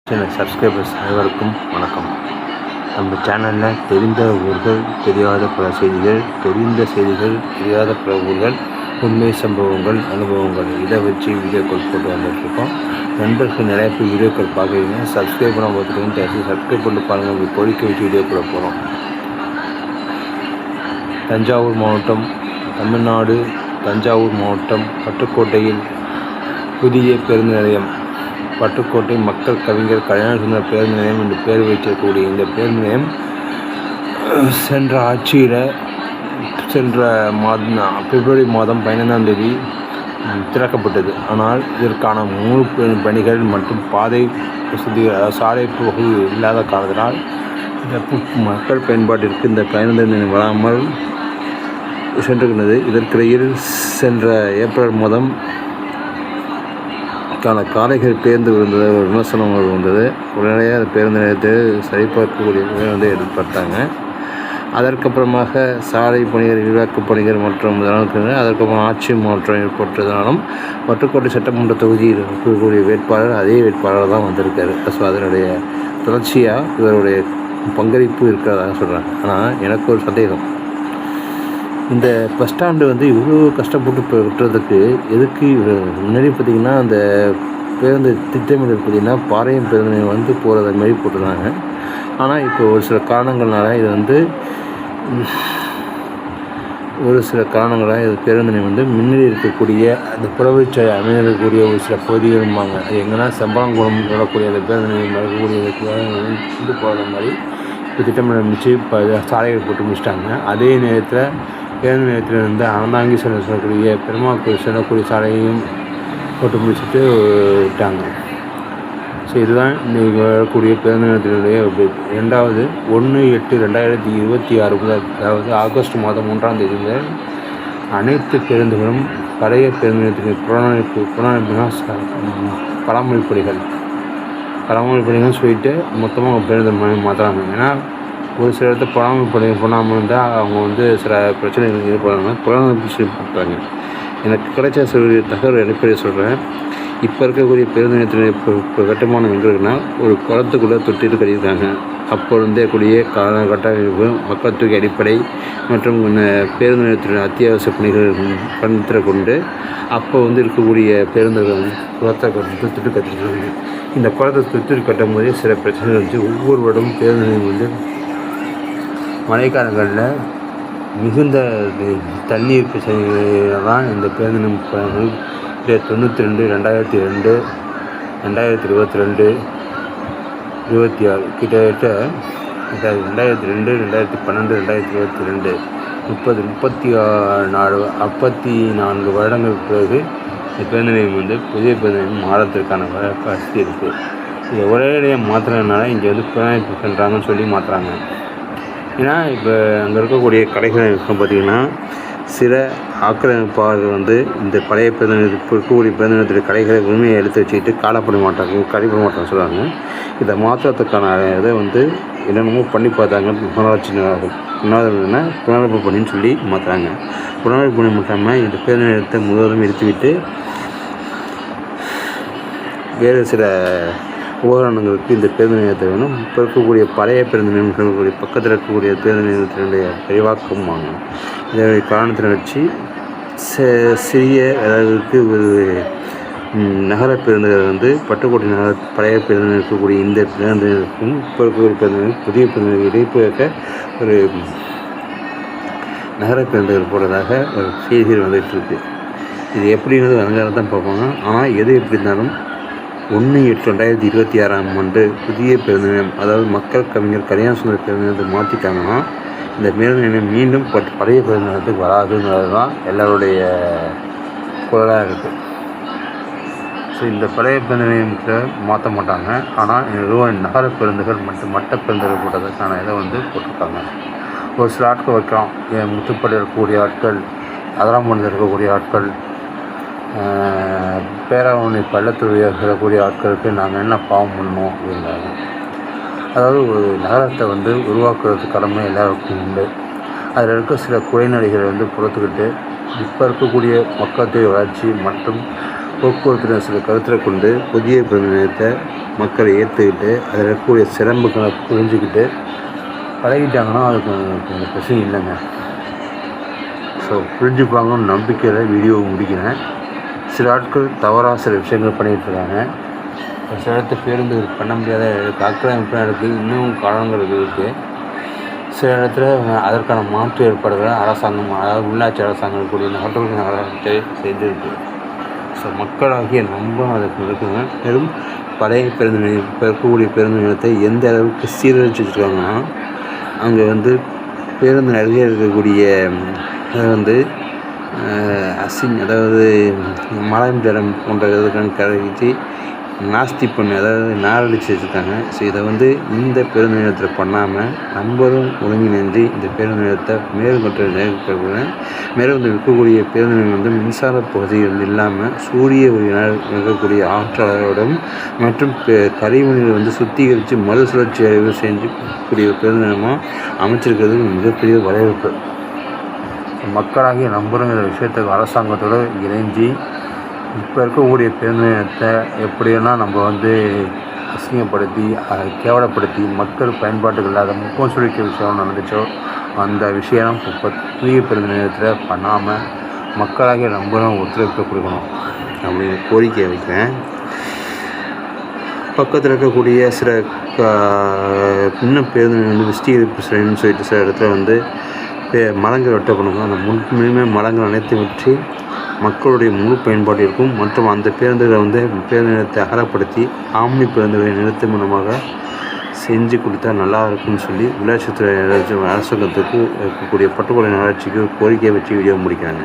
Channel subscribers அனைவருக்கும் வணக்கம். நம்ம சேனலில் தெரிந்த ஊர்கள், தெரியாத பல செய்திகள், தெரிந்த செய்திகள், தெரியாத பல ஊர்கள், உண்மை சம்பவங்கள், அனுபவங்கள், இதை வச்சு வீடியோக்கள் போட்டு வந்துட்டுருக்கோம். நண்பர்கள் நிறைய பேர் வீடியோக்கள் பார்க்குறீங்க. சப்ஸ்கிரைப் பண்ண பார்த்துருக்கோம். தேவை சப்ஸ்கிரைப் பண்ணி பாருங்கள். அப்படி கோரிக்கை வச்சு வீடியோக்களை போகிறோம். தஞ்சாவூர் மாவட்டம், தமிழ்நாடு, தஞ்சாவூர் மாவட்டம் பட்டுக்கோட்டையில் புதிய பேருந்து நிலையம், பட்டுக்கோட்டை மக்கள் கவிஞர் கல்யாணசுந்தர் பேருந்து நிலையம் என்று பெயர் வைக்கக்கூடிய இந்த பேருந்து நிலையம் சென்ற பிப்ரவரி மாதம் 15ஆம் தேதி திறக்கப்பட்டது. ஆனால் இதற்கான முழு பணிகள் மற்றும் பாதை வசதி, சாலை போக்கு இல்லாத காரணத்தினால் இந்த மக்கள் பயன்பாட்டிற்கு இந்த பேருந்து நிலையம் வராமல் சென்றுகிறது. இதற்கிடையில் சென்ற ஏப்ரல் மாதம் காலைகள் பேருந்து விழுந்தது, ஒரு விமர்சனங்கள் வந்தது. உடனடியாக அந்த பேருந்து நிலையத்தை சரிபார்க்கக்கூடிய வந்து எதிர்பார்த்தாங்க. அதற்கப்புறமாக சாலை பணிகள், விரிவாக்க பணிகள் மற்றும் அதற்கப்புறம் ஆட்சி மாற்றம் ஏற்பட்டதாலும் பட்டுக்கோட்டை சட்டமன்ற தொகுதியில் இருக்கக்கூடிய வேட்பாளர் அதே வேட்பாளர் தான் வந்திருக்காரு. ஸோ அதனுடைய தொடர்ச்சியாக இவருடைய பங்களிப்பு இருக்கிறதாக சொல்கிறாங்க. ஆனால் எனக்கு ஒரு சந்தேகம், இந்த பஸ் ஸ்டாண்டு வந்து இவ்வளோ கஷ்டப்பட்டு விட்டுறதுக்கு எதுக்கு முன்னாடி பார்த்திங்கன்னா அந்த பேருந்து திட்டமிடல் பார்த்திங்கன்னா பாளையம் பேருந்து வந்து போகிறத மாரி போட்டுருந்தாங்க. ஆனால் இப்போ ஒரு சில காரணங்கள்னால இது வந்து இது பேருந்து நிலையம் வந்து முன்னாடி இருக்கக்கூடிய அந்த புறவழிச்சாலை அமைந்திருக்கக்கூடிய ஒரு சில பகுதிகளும்பாங்க. அது எங்கன்னா செம்பலங்குளம் வரக்கூடிய அந்த பேருந்து நிலையம் வரக்கூடிய போகிற மாதிரி இப்போ திட்டமிடல் முடிச்சு இப்போ சாலைகள் போட்டு முடிச்சிட்டாங்க. அதே நேரத்தில் பேருந்து நிலையத்திலிருந்து அறந்தாங்கி சொல்லக்கூடிய பெருமாள் செல்லக்கூடிய சாலையையும் போட்டு முடிச்சுட்டு விட்டாங்க. ஸோ இதுதான் இன்றைக்கி வரக்கூடிய பேருந்து நிலையத்தினுடைய அப்டேட். 1/8/2026 முதல், அதாவது ஆகஸ்ட் மாதம் 1ஆம் தேதி முதல் அனைத்து பேருந்துகளும் பழைய பேருந்து நிலையத்திற்கு பராமரிப்பணிகள் சொல்லிட்டு மொத்தமாக பேருந்து மாற்றுறாங்க. ஏன்னா ஒரு சில இடத்துல பராமரிப்பு பண்ணாமல் இருந்தால் அவங்க வந்து சில பிரச்சனைகள் ஏற்படுறாங்க. பராமரிப்பு பண்ணுறாங்க. எனக்கு கிடைச்ச சில தகவல் அடிப்படையை சொல்கிறேன். இப்போ இருக்கக்கூடிய பேருந்து நிலையத்தில் இப்போ கட்டுமானம் எங்கே இருக்குன்னா, ஒரு குளத்துக்குள்ளே தொட்டிட்டு கட்டியிருக்காங்க. அப்போ இருந்தே கூடிய கட்டமைப்பு, மக்கள் தொகை அடிப்படை மற்றும் பேருந்து நிலையத்தின் அத்தியாவசிய பணிகள் கருத்தில் கொண்டு அப்போ வந்து இருக்கக்கூடிய பேருந்துகள் வந்து குளத்தை தொட்டு கட்டிருக்காங்க. இந்த குளத்தை தொட்டு கட்டும் போதே சில பிரச்சனைகள் இருந்துச்சு. ஒவ்வொரு வருடமும் பேருந்து நிலையம் வந்து மழைக்காலங்களில் மிகுந்த தண்ணீர் பிரச்சனைகள் தான் இந்த பேருந்து நிலையம் 92, 2002, 2022, 26 கிட்டத்தட்ட 2002, 2012, 2022 34 வருடங்களுக்கு பிறகு இந்த பேருந்து நிலையம் வந்து புதிய பேருந்து நிலையம் மாறத்திற்கான வசதி இருக்குது. இதை ஒரே இடையே மாற்றுறதுனால இங்கே வந்து புலனாய்வு பண்ணுறாங்கன்னு சொல்லி மாற்றுறாங்க. ஏன்னா இப்போ அங்கே இருக்கக்கூடிய கடைகள் பார்த்திங்கன்னா சில ஆக்கிரமிப்பாளர்கள் வந்து இந்த பழைய பேருந்து இருக்கக்கூடிய பேருந்து நிலையத்துடைய கடைகளை உண்மையை எடுத்து வச்சுக்கிட்டு கடைப்பட மாட்டாங்க சொல்கிறாங்க. இதை மாற்றத்துக்கான இதை வந்து என்னென்னமோ பண்ணி பார்த்தாங்க. புனராட்சி புனரமைப்பு பண்ணின்னு சொல்லி மாற்றுறாங்க. புனரமைப்பு பண்ணி மாட்டாமல் இந்த பேருந்து நிலையத்தை முழுவதும் எடுத்துவிட்டு வேறு சில உபகரணங்களுக்கு இந்த பேருந்து நிலையத்தை வேணும். இப்போ இருக்கக்கூடிய பழைய பேருந்து நிலையம் பக்கத்தில் இருக்கக்கூடிய பேருந்து நிலையத்தினுடைய விரிவாக்கம் வாங்கணும். இதனுடைய காரணத்தை வச்சு சிறிய அளவுக்கு ஒரு நகர பேருந்துகள் வந்து பட்டுக்கோட்டை பழைய பேருந்து இருக்கக்கூடிய இந்த பேருந்து நிலையத்துக்கும் இப்போ இருக்கக்கூடிய பேருந்து புதிய பேருந்து இடைப்பு வைக்க ஒரு நகர பேருந்துகள் போடுறதாக ஒரு செய்திகள் வந்துகிட்ருக்கு. இது எப்படிங்கிறது வருங்காலம் தான் பார்ப்பாங்க. ஆனால் எது எப்படி இருந்தாலும் 1/8/2026 புதிய பேருந்து நிலையம், அதாவது மக்கள் கவிஞர் கல்யாணசுந்தர் பேருந்து நிலையத்தை மாற்றிட்டாங்கன்னா இந்த பேருந்து நிலையம் மீண்டும் பழைய பேருந்து நிலையத்துக்கு வராதுங்கிறது தான் எல்லாருடைய குரலாக இருக்குது. ஸோ இந்த பழைய பேருந்து நிலையத்தை மாற்ற மாட்டாங்க. ஆனால் நகர பேருந்துகள் மற்றும் மட்ட பேருந்துகள் போட்டதுக்கான இதை வந்து போட்டிருக்காங்க. ஒரு சில ஆட்கள் வைக்கலாம். முத்துப்பட்டு இருக்கக்கூடிய ஆட்கள், அதராம்பட்டில் இருக்கக்கூடிய ஆட்கள், பேராவணி பள்ளத்தூர் இருக்கக்கூடிய ஆட்களுக்கு நாங்கள் என்ன பாவம் பண்ணோம் அப்படின்னாங்க. அதாவது ஒரு நகரத்தை வந்து உருவாக்குறது கடமை எல்லாருக்கும் உண்டு. அதில் இருக்க சில குறைநடைகளை வந்து புறத்துக்கிட்டு இப்போ இருக்கக்கூடிய மக்கள் தொகை வளர்ச்சி மற்றும் போக்குவரத்து சில கருத்தில் கொண்டு புதிய பேருந்து நிலையத்தை மக்களை ஏற்றுக்கிட்டு அதில் இருக்கக்கூடிய சிரமங்களை புரிஞ்சுக்கிட்டு பழகிட்டாங்கன்னா அதுக்கு கொஞ்சம் பிரச்சனை இல்லைங்க. ஸோ புரிஞ்சுப்பாங்கன்னு நம்பிக்கையில் வீடியோ முடிக்கிறேன். சில ஆட்கள் தவறாக சில விஷயங்கள் பண்ணிகிட்ருக்காங்க. சில இடத்துல பேருந்து பண்ண முடியாத ஆக்கிரமிப்பு இருக்குது, இன்னும் காரணங்கள் இருக்குது. சில இடத்துல அதற்கான மாற்று ஏற்பாடுகளை அரசாங்கம், அதாவது உள்ளாட்சி அரசாங்கம் கூடிய நகர்ப்புற நகராட்சி செய்திருக்கு. ஸோ மக்களாகிய நம்ம அதுக்கு இருக்குங்க. மேலும் பழைய பேருந்து நிலையம், இப்போ இருக்கக்கூடிய பேருந்து நிலையத்தை எந்த அளவுக்கு சீரழிச்சு வச்சுருக்காங்கன்னா, அங்கே வந்து பேருந்து நிறைய இருக்கக்கூடிய அதாவது மலம் ஜலம் போன்ற இதுக்கான கழிச்சு நாஸ்தி பண்ணி, அதாவது நாரடிச்சு வச்சுருக்காங்க. ஸோ இதை இந்த பேருந்து நிலையத்தில் பண்ணாமல் நம்மளும் ஒருங்கிணைந்து இந்த பேருந்து நிலையத்தை மேலும் இருக்கக்கூடிய பேருந்து நிலையம் மின்சார பகுதிகள் இல்லாமல் சூரிய ஒளியினால் இருக்கக்கூடிய ஆற்றலோடும் மற்றும் கழிவுநீர் சுத்திகரித்து மறுசுழற்சி அறிவு செஞ்சக்கூடிய பேருந்து நிலையமாக அமைச்சிருக்கிறதுக்கு மிகப்பெரிய வரவேற்பு. மக்களாகிய நம்புகிற விஷயத்துக்கு அரசாங்கத்தோடு இணைஞ்சி இப்போ இருக்கக்கூடிய பேருந்து நிலையத்தை எப்படியெல்லாம் நம்ம அசிங்கப்படுத்தி கேவலப்படுத்தி மக்கள் பயன்பாட்டுக்கு இல்லாத முக்கம் சுழிக்க விஷயம் நடந்துச்சோ அந்த விஷயம் இப்போ புதிய பேருந்து நிலையத்தில் பண்ணாமல் மக்களாகிய நம்பரும் ஒத்துழைப்பு கொடுக்கணும் அப்படின்னு கோரிக்கை வைக்கிறேன். பக்கத்தில் இருக்கக்கூடிய சில இன்னும் பேருந்து விஸ்தீகரிப்பு சிலைன்னு சொல்லிட்டு சில இடத்துல மரங்கள் வெட்டப்படுங்க. அந்த முழுமையுமே மரங்கள் அனைத்து வெற்றி மக்களுடைய முழு பயன்பாடு இருக்கும். மற்றும் அந்த பேருந்துகளை பேருந்து நிலையத்தை அகலப்படுத்தி ஆம்னி பேருந்துகளை நிறுத்தும் மூலமாக செஞ்சு கொடுத்தா நல்லா இருக்குன்னு சொல்லி உள்ளாட்சித்துறை அரசாங்கத்துக்கு இருக்கக்கூடிய பட்டுக்கோட்டை நகராட்சிக்கு கோரிக்கை வச்சு வீடியோ முடிக்கிறாங்க.